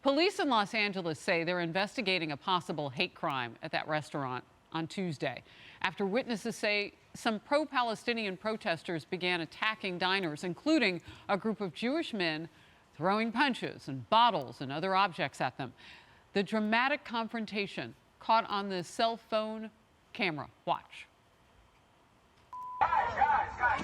Police in Los Angeles say they're investigating a possible hate crime at that restaurant on Tuesday after witnesses say some pro-Palestinian protesters began attacking diners, including a group of Jewish men throwing punches and bottles and other objects at them. The dramatic confrontation caught on the cell phone camera. Watch. Guys.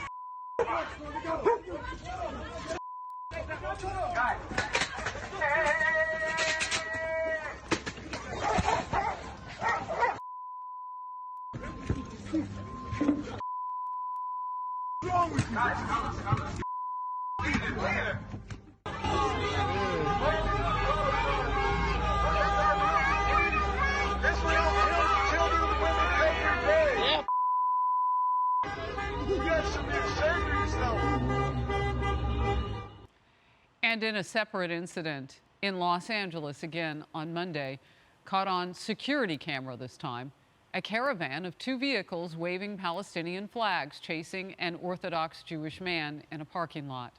And in a separate incident in Los Angeles, again on Monday, caught on security camera this time, a caravan of two vehicles waving Palestinian flags chasing an Orthodox Jewish man in a parking lot.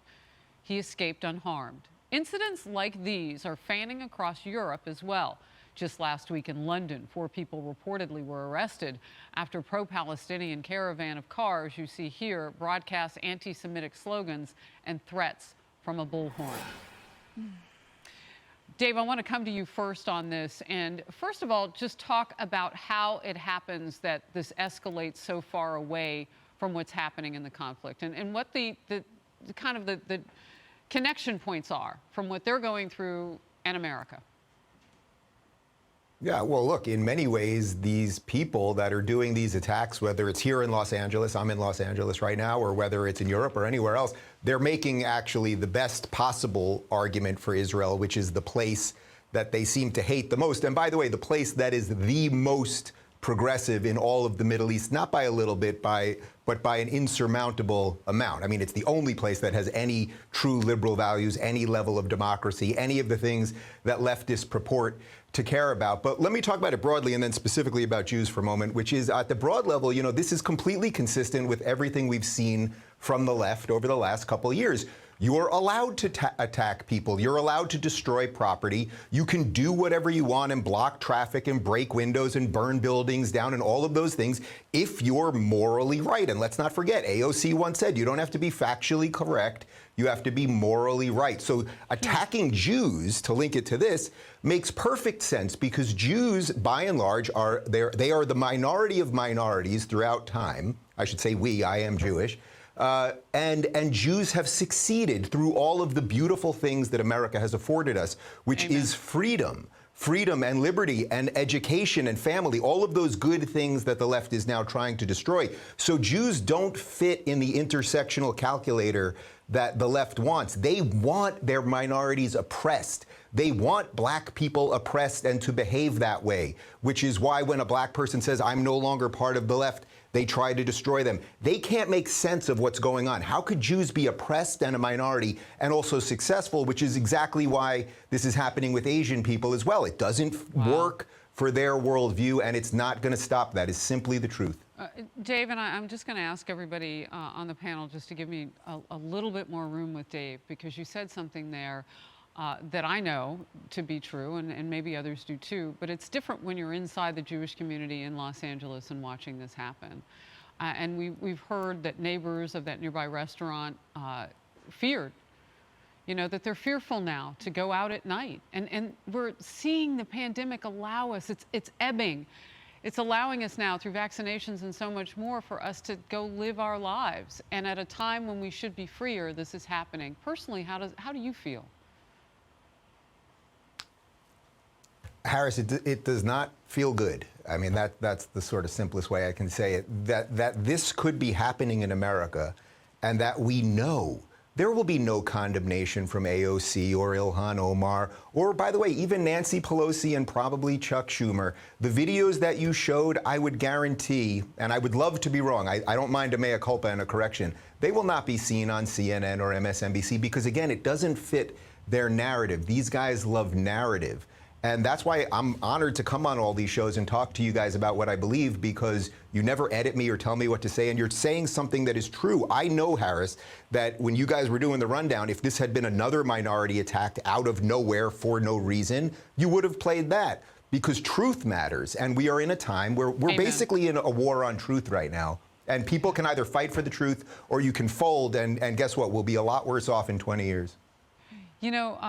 He escaped unharmed. Incidents like these are fanning across Europe as well. Just last week in London, 4 people reportedly were arrested after pro-Palestinian caravan of cars you see here broadcast anti-Semitic slogans and threats from a bullhorn. Dave, I want to come to you first on this. And first of all, just talk about how it happens that this escalates so far away from what's happening in the conflict and what the kind of the connection points are from what they're going through and America. Yeah, well, look, in many ways, these people that are doing these attacks, whether it's here in Los Angeles, I'm in Los Angeles right now, or whether it's in Europe or anywhere else, they're making actually the best possible argument for Israel, which is the place that they seem to hate the most. And by the way, the place that is the most progressive in all of the Middle East, not by a little bit, but by an insurmountable amount. I mean, it's the only place that has any true liberal values, any level of democracy, any of the things that leftists purport to care about. But let me talk about it broadly and then specifically about Jews for a moment, which is at the broad level, you know, this is completely consistent with everything we've seen from the left over the last couple of years. You're allowed to attack people. You're allowed to destroy property. You can do whatever you want and block traffic and break windows and burn buildings down and all of those things if you're morally right. And let's not forget, AOC once said, you don't have to be factually correct. You have to be morally right. So attacking Jews, to link it to this, makes perfect sense because Jews, by and large, they are the minority of minorities throughout time. I should say we, I am Jewish. And Jews have succeeded through all of the beautiful things that America has afforded us, which is freedom and liberty and education and family, all of those good things that the left is now trying to destroy. So Jews don't fit in the intersectional calculator that the left wants. They want their minorities oppressed. They want black people oppressed and to behave that way, which is why when a black person says, I'm no longer part of the left, they try to destroy them. They can't make sense of what's going on. How could Jews be oppressed and a minority and also successful, which is exactly why this is happening with Asian people as well. It doesn't work for their worldview, and it's not going to stop. That is simply the truth. Dave, and I'm just going to ask everybody on the panel just to give me a little bit more room with Dave, because you said something there that I know to be true, and maybe others do too, but it's different when you're inside the Jewish community in Los Angeles and watching this happen. And we've heard that neighbors of that nearby restaurant feared, you know, that they're fearful now to go out at night. And we're seeing the pandemic allow us, it's ebbing. It's allowing us now through vaccinations and so much more for us to go live our lives. And at a time when we should be freer, this is happening. Personally, how do you feel? Harris, it does not feel good. I mean, that's the sort of simplest way I can say it, that this could be happening in America, and that we know there will be no condemnation from AOC or Ilhan Omar, or, by the way, even Nancy Pelosi and probably Chuck Schumer. The videos that you showed, I would guarantee, and I would love to be wrong, I don't mind a mea culpa and a correction, they will not be seen on CNN or MSNBC because, again, it doesn't fit their narrative. These guys love narrative. And that's why I'm honored to come on all these shows and talk to you guys about what I believe, because you never edit me or tell me what to say, and you're saying something that is true. I know, Harris, that when you guys were doing the rundown, if this had been another minority attacked out of nowhere for no reason, you would have played that, because truth matters. And we are in a time where we're basically in a war on truth right now. And people can either fight for the truth or you can fold, and guess what? We'll be a lot worse off in 20 years. You know,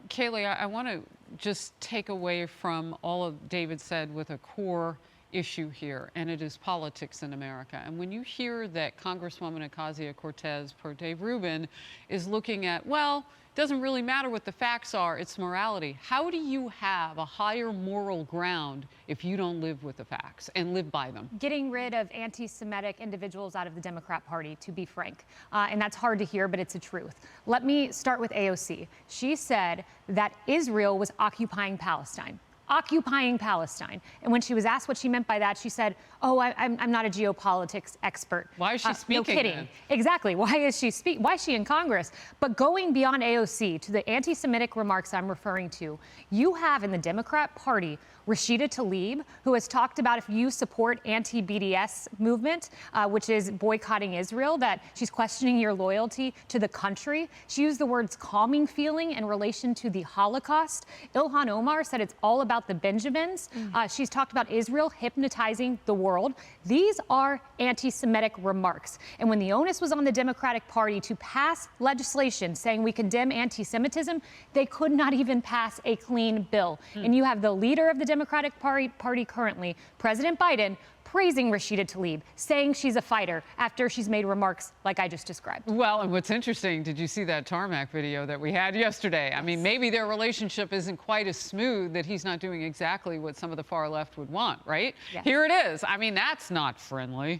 Kayleigh, I want to just take away from all of David said with a core issue here, and it is politics in America. And when you hear that Congresswoman Ocasio-Cortez, per Dave Rubin, is looking at, well, it doesn't really matter what the facts are, it's morality. How do you have a higher moral ground if you don't live with the facts and live by them? Getting rid of anti-Semitic individuals out of the Democrat Party, to be frank. And that's hard to hear, but it's a truth. Let me start with AOC. She said that Israel was occupying Palestine. Occupying Palestine. And when she was asked what she meant by that, she said, oh, I'm not a geopolitics expert. Why is she speaking? No kidding. Then? Exactly. Why is she in Congress? But going beyond AOC to the anti-Semitic remarks I'm referring to, you have in the Democrat Party Rashida Tlaib, who has talked about if you support anti-BDS movement, which is boycotting Israel, that she's questioning your loyalty to the country. She used the words calming feeling in relation to the Holocaust. Ilhan Omar said it's all about the Benjamins. She's talked about Israel hypnotizing the world. These are anti-Semitic remarks. And when the onus was on the Democratic Party to pass legislation saying we condemn anti-Semitism, they could not even pass a clean bill. And you have the leader of the Democratic Party currently, President Biden, praising Rashida Tlaib, saying she's a fighter after she's made remarks like I just described. Well, and what's interesting, did you see that tarmac video that we had yesterday? I mean, maybe their relationship isn't quite as smooth, that he's not doing exactly what some of the far left would want, right? Yes. Here it is. I mean, that's not friendly.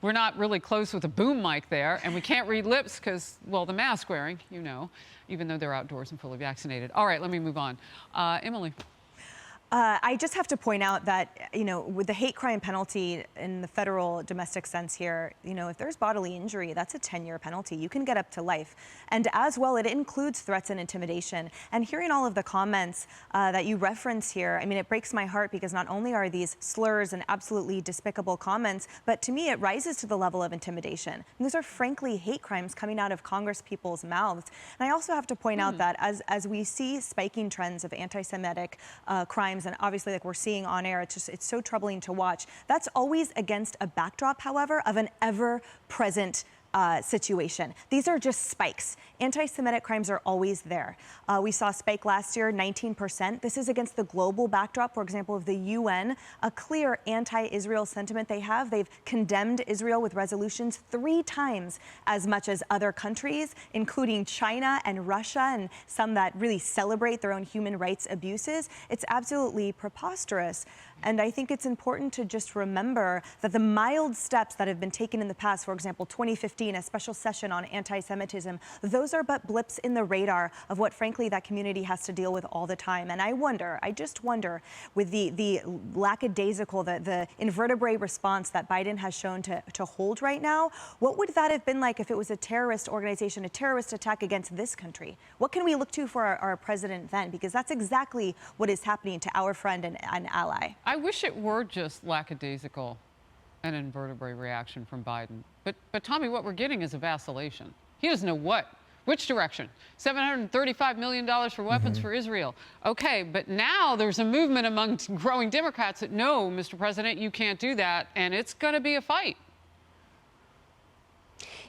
We're not really close with a boom mic there, and we can't read lips because, well, the mask wearing, you know, even though they're outdoors and fully vaccinated. All right, let me move on. Emily. I just have to point out that, you know, with the hate crime penalty in the federal domestic sense here, you know, if there's bodily injury, that's a 10-year penalty. You can get up to life. And as well, it includes threats and intimidation. And hearing all of the comments that you reference here, I mean, it breaks my heart because not only are these slurs and absolutely despicable comments, but to me, it rises to the level of intimidation. And these are frankly hate crimes coming out of Congress people's mouths. And I also have to point out that as we see spiking trends of anti-Semitic crimes, and obviously like we're seeing on air, it's so troubling to watch. That's always against a backdrop, however, of an ever-present situation. These are just spikes. Anti-Semitic crimes are always there. We saw a spike last year, 19%. This is against the global backdrop, for example, of the UN, a clear anti-Israel sentiment they have. They've condemned Israel with resolutions 3 times as much as other countries, including China and Russia, and some that really celebrate their own human rights abuses. It's absolutely preposterous. And I think it's important to just remember that the mild steps that have been taken in the past, for example, 2015, a special session on anti-Semitism, those are but blips in the radar of what, frankly, that community has to deal with all the time. And I just wonder, with the lackadaisical, the invertebrate response that Biden has shown to hold right now, what would that have been like if it was a terrorist organization, a terrorist attack against this country? What can we look to for our president then? Because that's exactly what is happening to our friend and ally. I wish it were just lackadaisical, an invertebrate reaction from Biden. But Tommy, what we're getting is a vacillation. He doesn't know which direction. $735 million for weapons for Israel. Okay, but now there's a movement among growing Democrats that, no, Mr. President, you can't do that, and it's going to be a fight.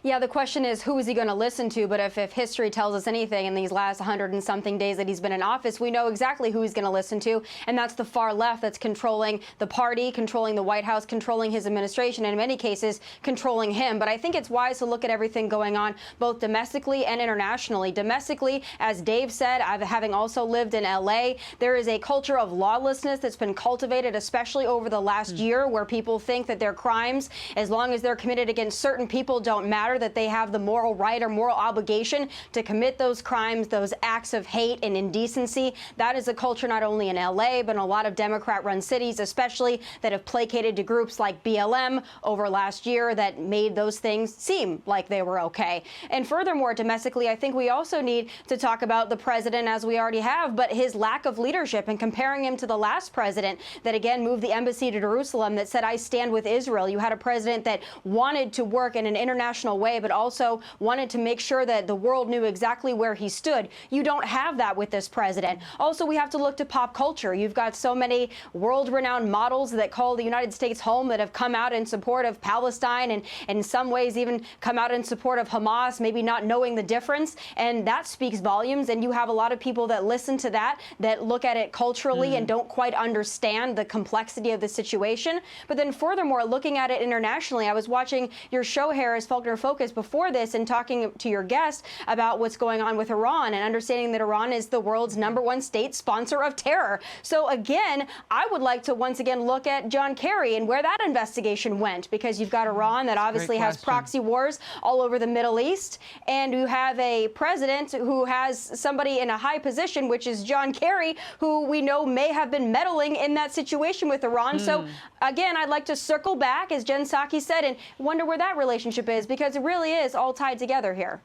Yeah, the question is, who is he going to listen to? But if history tells us anything in these last 100 and something days that he's been in office, we know exactly who he's going to listen to. And that's the far left that's controlling the party, controlling the White House, controlling his administration, and in many cases, controlling him. But I think it's wise to look at everything going on both domestically and internationally. Domestically, as Dave said, having also lived in L.A., there is a culture of lawlessness that's been cultivated, especially over the last year, where people think that their crimes, as long as they're committed against certain people, don't matter. matter, that they have the moral right or moral obligation to commit those crimes, those acts of hate and indecency. That is a culture not only in LA, but in a lot of Democrat-run cities, especially, that have placated to groups like BLM over last year that made those things seem like they were okay. And furthermore, domestically, I think we also need to talk about the president, as we already have, but his lack of leadership, and comparing him to the last president that again moved the embassy to Jerusalem, that said, I stand with Israel. You had a president that wanted to work in an international way, but also wanted to make sure that the world knew exactly where he stood. You don't have that with this president. Also, we have to look to pop culture. You've got so many world-renowned models that call the United States home, that have come out in support of Palestine, and in some ways even come out in support of Hamas, maybe not knowing the difference. And that speaks volumes. And you have a lot of people that listen to that, that look at it culturally and don't quite understand the complexity of the situation. But then furthermore, looking at it internationally, I was watching your show, Harris, Faulkner Focus, before this, and talking to your guest about what's going on with Iran, and understanding that Iran is the world's #1 state sponsor of terror. So again, I would like to once again look at John Kerry and where that investigation went, because you've got Iran that obviously has proxy wars all over the Middle East, and you have a president who has somebody in a high position, which is John Kerry, who we know may have been meddling in that situation with Iran. So again, I'd like to circle back, as Jen Psaki said, and wonder where that relationship is, because it really is all tied together here.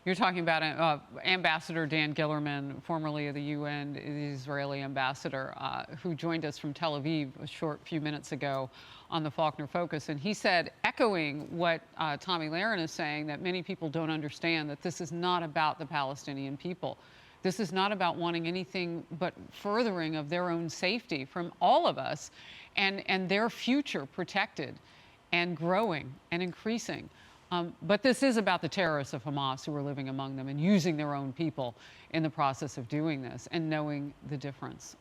You're talking about Ambassador Dan Gillerman, formerly of the UN, the Israeli ambassador, who joined us from Tel Aviv a short few minutes ago on the Faulkner Focus. And he said, echoing what Tommy Lahren is saying, that many people don't understand, that this is not about the Palestinian people. This is not about wanting anything but furthering of their own safety from all of us, and their future protected and growing and increasing. But this is about the terrorists of Hamas who are living among them and using their own people in the process of doing this, and knowing the difference.